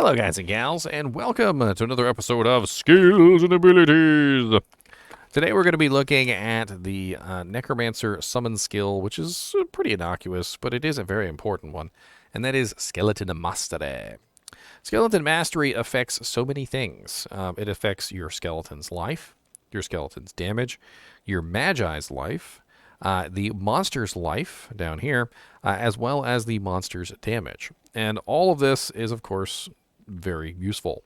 Hello, guys and gals, and welcome to another episode of Skills and Abilities. Today we're going to be looking at the Necromancer summon skill, which is pretty innocuous, but it is a very important one, and that is Skeleton Mastery. Skeleton Mastery affects so many things. It affects your skeleton's life, your skeleton's damage, your Magi's life, the monster's life down here, as well as the monster's damage. And all of this is, of course, very useful.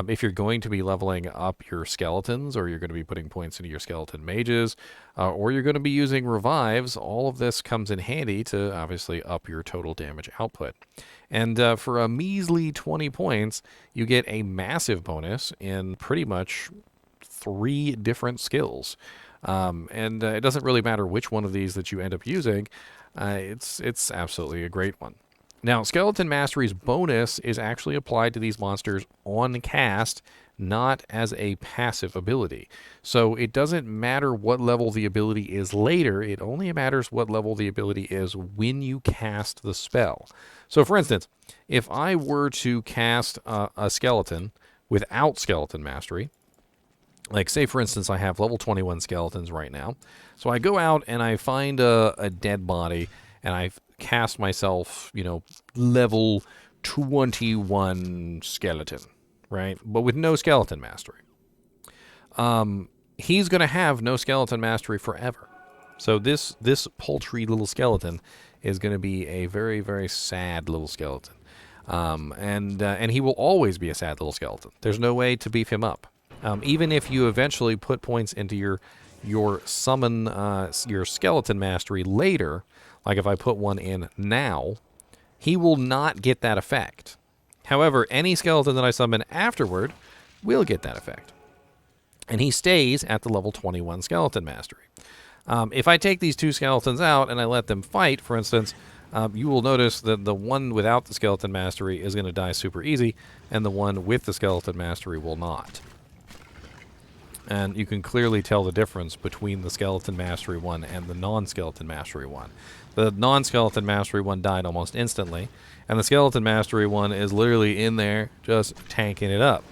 If you're going to be leveling up your skeletons, or you're going to be putting points into your skeleton mages, or you're going to be using revives, all of this comes in handy to obviously up your total damage output. And for a measly 20 points, you get a massive bonus in pretty much 3 different skills. And it doesn't really matter which one of these that you end up using. It's absolutely a great one. Now, Skeleton Mastery's bonus is actually applied to these monsters on cast, not as a passive ability. So it doesn't matter what level the ability is later, it only matters what level the ability is when you cast the spell. So for instance, if I were to cast a skeleton without Skeleton Mastery, like say for instance I have level 21 skeletons right now, so I go out and I find a dead body, and I cast myself, level 21 skeleton, right? But with no skeleton mastery. He's going to have no skeleton mastery forever. So this paltry little skeleton is going to be a very, very sad little skeleton. And he will always be a sad little skeleton. There's no way to beef him up. Even if you eventually put points into your summon, your skeleton mastery later, like if I put one in now, he will not get that effect. However, any skeleton that I summon afterward will get that effect. And he stays at the level 21 skeleton mastery. If I take these 2 skeletons out and I let them fight, for instance, you will notice that the one without the skeleton mastery is going to die super easy, and the one with the skeleton mastery will not. And you can clearly tell the difference between the Skeleton Mastery one and the non-Skeleton Mastery one. The non-Skeleton Mastery one died almost instantly, and the Skeleton Mastery one is literally in there just tanking it up,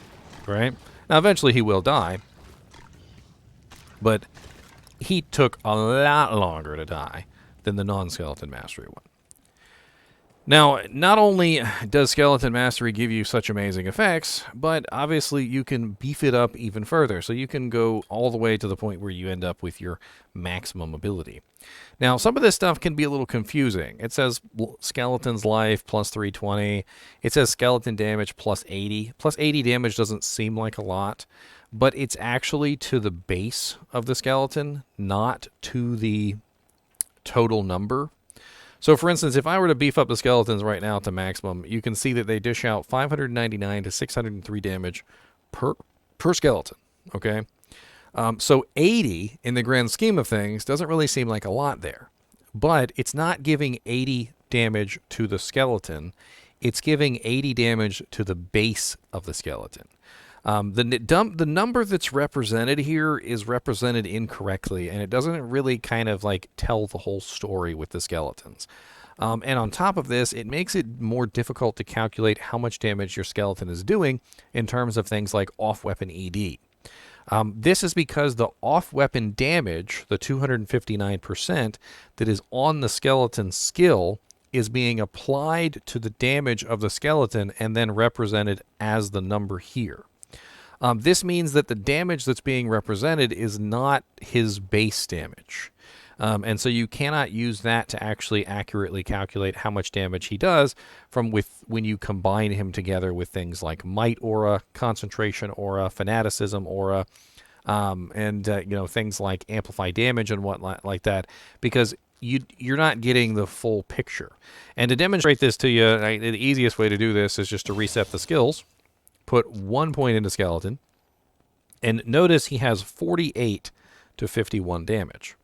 right? Now, eventually he will die, but he took a lot longer to die than the non-Skeleton Mastery one. Now, not only does Skeleton Mastery give you such amazing effects, but obviously you can beef it up even further. So you can go all the way to the point where you end up with your maximum ability. Now, some of this stuff can be a little confusing. It says Skeleton's life plus 320. It says skeleton damage plus 80. Plus 80 damage doesn't seem like a lot, but it's actually to the base of the skeleton, not to the total number. So, for instance, if I were to beef up the skeletons right now to maximum, you can see that they dish out 599 to 603 damage per skeleton, okay? So 80, in the grand scheme of things, doesn't really seem like a lot there. But it's not giving 80 damage to the skeleton. It's giving 80 damage to the base of the skeleton. The number that's represented here is represented incorrectly, and it doesn't really kind of like tell the whole story with the skeletons. And on top of this, it makes it more difficult to calculate how much damage your skeleton is doing in terms of things like off-weapon ED. This is because the off-weapon damage, the 259% that is on the skeleton skill, is being applied to the damage of the skeleton and then represented as the number here. This means that the damage that's being represented is not his base damage. And so you cannot use that to actually accurately calculate how much damage he does when you combine him together with things like Might Aura, Concentration Aura, Fanaticism Aura, and things like Amplify Damage and whatnot like that, because you're not getting the full picture. And to demonstrate this to you, the easiest way to do this is just to reset the skills. Put 1 point into skeleton, and notice he has 48 to 51 damage.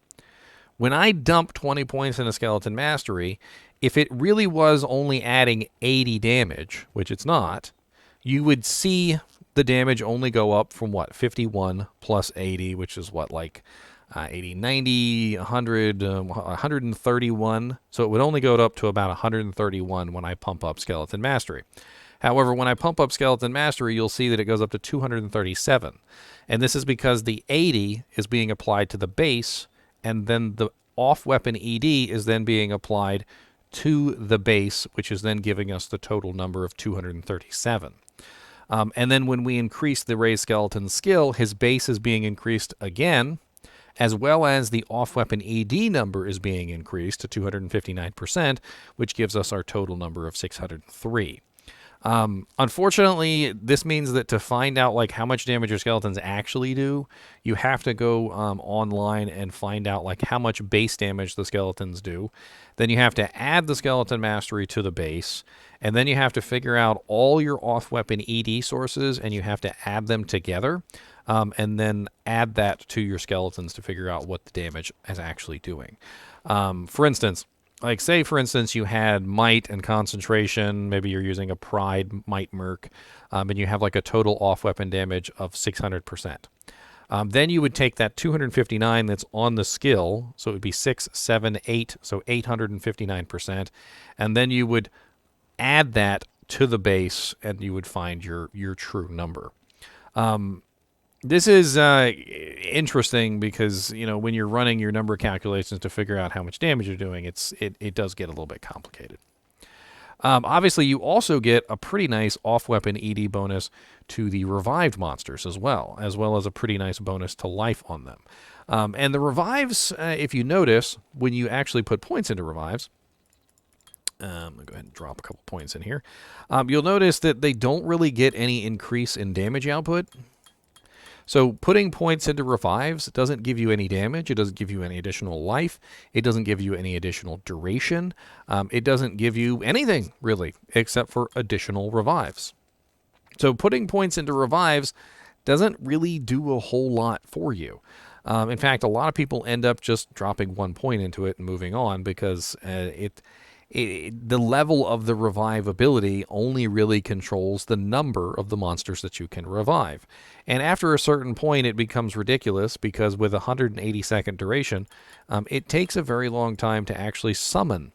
When I dump 20 points into skeleton mastery, if it really was only adding 80 damage, which it's not, you would see the damage only go up from 51 plus 80, which is 80, 90, 100, 131. So it would only go up to about 131 when I pump up skeleton mastery. However, when I pump up Skeleton Mastery, you'll see that it goes up to 237. And this is because the 80 is being applied to the base, and then the off-weapon ED is then being applied to the base, which is then giving us the total number of 237. And then when we increase the Raised Skeleton skill, his base is being increased again, as well as the off-weapon ED number is being increased to 259%, which gives us our total number of 603. Unfortunately, this means that to find out like how much damage your skeletons actually do, you have to go online and find out like how much base damage the skeletons do. Then you have to add the Skeleton Mastery to the base, and then you have to figure out all your off-weapon ED sources, and you have to add them together, and then add that to your skeletons to figure out what the damage is actually doing. For instance, like, say, for instance, you had might and concentration. Maybe you're using a pride might merc, and you have like a total off-weapon damage of 600%. Then you would take that 259 that's on the skill, so it would be 6, 7, 8, so 859%, and then you would add that to the base, and you would find your true number. This is interesting because, you know, when you're running your number calculations to figure out how much damage you're doing, it does get a little bit complicated. Obviously, you also get a pretty nice off-weapon ED bonus to the revived monsters as well as a pretty nice bonus to life on them. And the revives, if you notice, when you actually put points into revives, I'm going to go ahead and drop a couple points in here. You'll notice that they don't really get any increase in damage output. So putting points into revives doesn't give you any damage. It doesn't give you any additional life. It doesn't give you any additional duration. It doesn't give you anything, really, except for additional revives. So putting points into revives doesn't really do a whole lot for you. In fact, a lot of people end up just dropping 1 point into it and moving on because the level of the revive ability only really controls the number of the monsters that you can revive. And after a certain point, it becomes ridiculous because with 180-second duration, it takes a very long time to actually summon,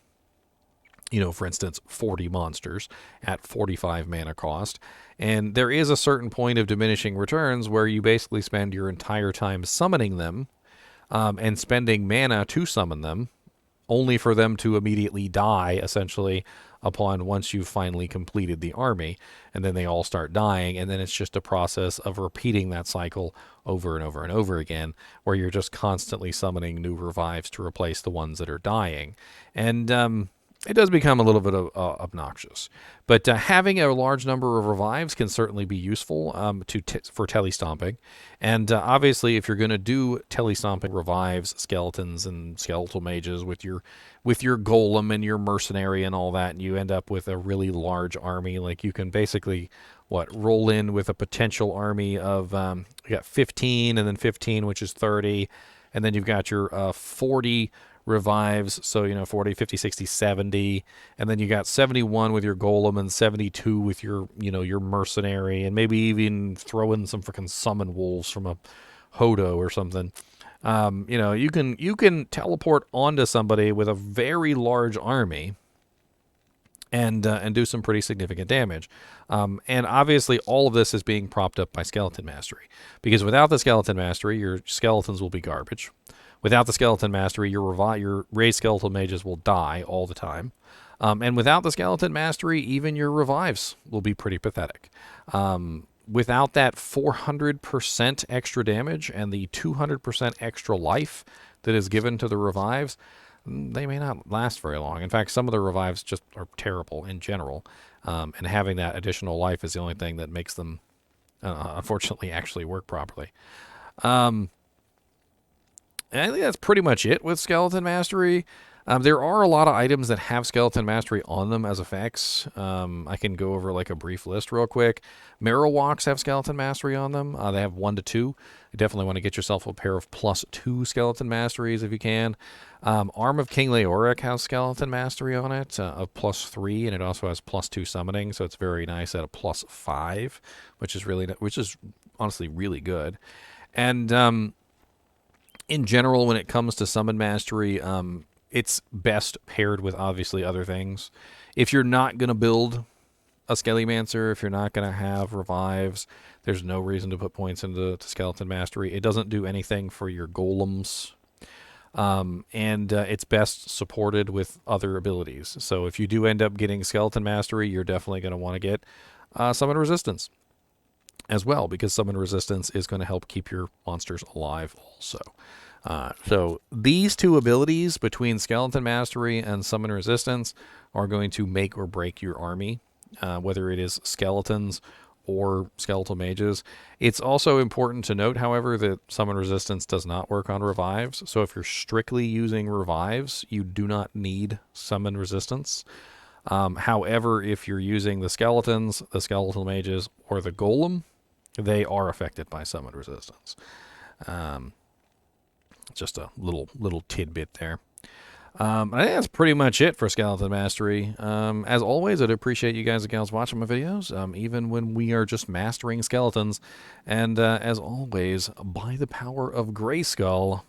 you know, for instance, 40 monsters at 45 mana cost. And there is a certain point of diminishing returns where you basically spend your entire time summoning them and spending mana to summon them, only for them to immediately die, essentially, upon once you've finally completed the army. And then they all start dying, and then it's just a process of repeating that cycle over and over and over again, where you're just constantly summoning new revives to replace the ones that are dying. And it does become a little bit obnoxious. But having a large number of revives can certainly be useful for telestomping. And obviously, if you're going to do telestomping revives, skeletons, and skeletal mages with your golem and your mercenary and all that, and you end up with a really large army, like you can basically roll in with a potential army of you got 15 and then 15, which is 30, and then you've got your 40 revives, so, you know, 40, 50, 60, 70, and then you got 71 with your golem and 72 with your, you know, your mercenary, and maybe even throw in some freaking summon wolves from a Hodo or something. You know, you can teleport onto somebody with a very large army and do some pretty significant damage. And obviously all of this is being propped up by Skeleton Mastery, because without the Skeleton Mastery, your skeletons will be garbage. Without the Skeleton Mastery, your raised skeletal mages will die all the time. And without the Skeleton Mastery, even your revives will be pretty pathetic. Without that 400% extra damage and the 200% extra life that is given to the revives, they may not last very long. In fact, some of the revives just are terrible in general. And having that additional life is the only thing that makes them, unfortunately, actually work properly. And I think that's pretty much it with Skeleton Mastery. There are a lot of items that have Skeleton Mastery on them as effects. I can go over like a brief list real quick. Marrowwalks have Skeleton Mastery on them. They have 1 to 2. You definitely want to get yourself a pair of +2 Skeleton Masteries if you can. Arm of King Leoric has Skeleton Mastery on it of +3, and it also has +2 summoning, so it's very nice at a +5, which is honestly really good. And in general, when it comes to Summon Mastery, it's best paired with obviously other things. If you're not going to build a Skellymancer, if you're not going to have revives, there's no reason to put points into Skeleton Mastery. It doesn't do anything for your golems. And it's best supported with other abilities. So if you do end up getting Skeleton Mastery, you're definitely going to want to get Summon Resistance as well, because Summon Resistance is going to help keep your monsters alive also. So these two abilities between Skeleton Mastery and Summon Resistance are going to make or break your army, whether it is skeletons or skeletal mages. It's also important to note, however, that Summon Resistance does not work on revives. So if you're strictly using revives, you do not need Summon Resistance. However, if you're using the skeletons, the skeletal mages, or the golem, they are affected by Summon Resistance. Just a little tidbit there. I think that's pretty much it for Skeleton Mastery. As always, I'd appreciate you guys and gals watching my videos, even when we are just mastering skeletons. And as always, by the power of Grayskull,